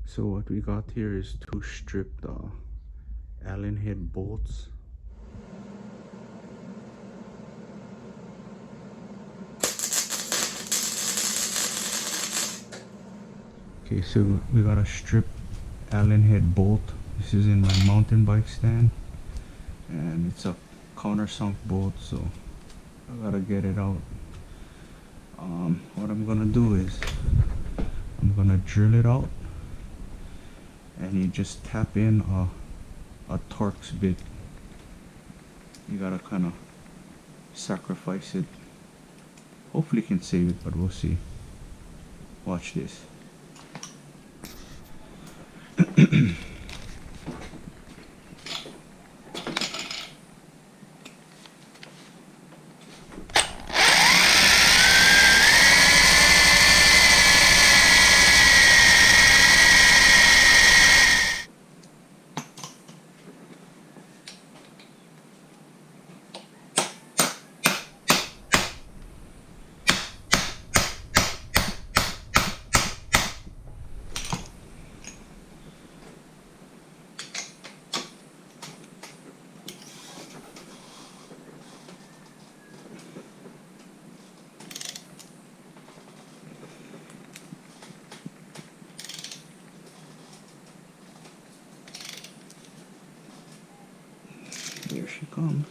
So what we got here is two stripped Allen head bolts. Okay, so we got a stripped Allen head bolt. This is in my mountain bike stand, and it's a countersunk bolt, so I gotta get it out. What I'm gonna do is I'm gonna drill it out, and you just tap in a Torx bit. You gotta kind of sacrifice it. Hopefully you can save it, but we'll see. Watch this. Here she comes.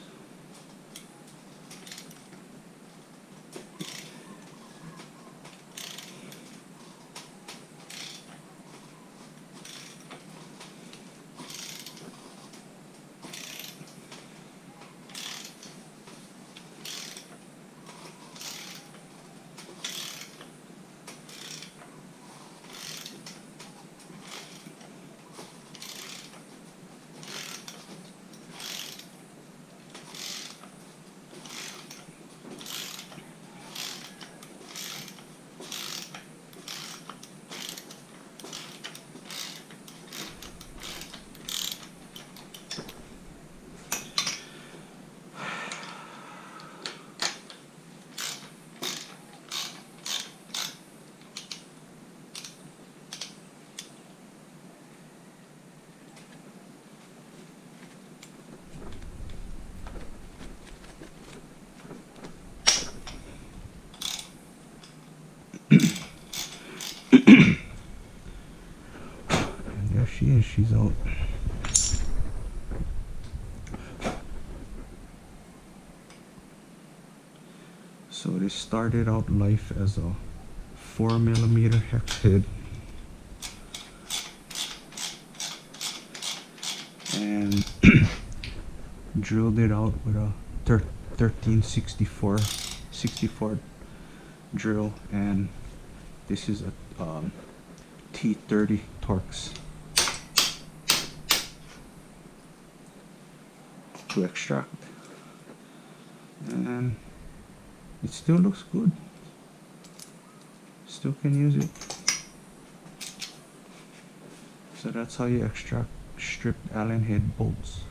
There she is, she's out. So this started out life as a 4mm hex head, and drilled it out with a 1364 drill, and this is a T30 Torx to extract, and it still looks good. Still can use it. So that's how you extract stripped Allen head bolts.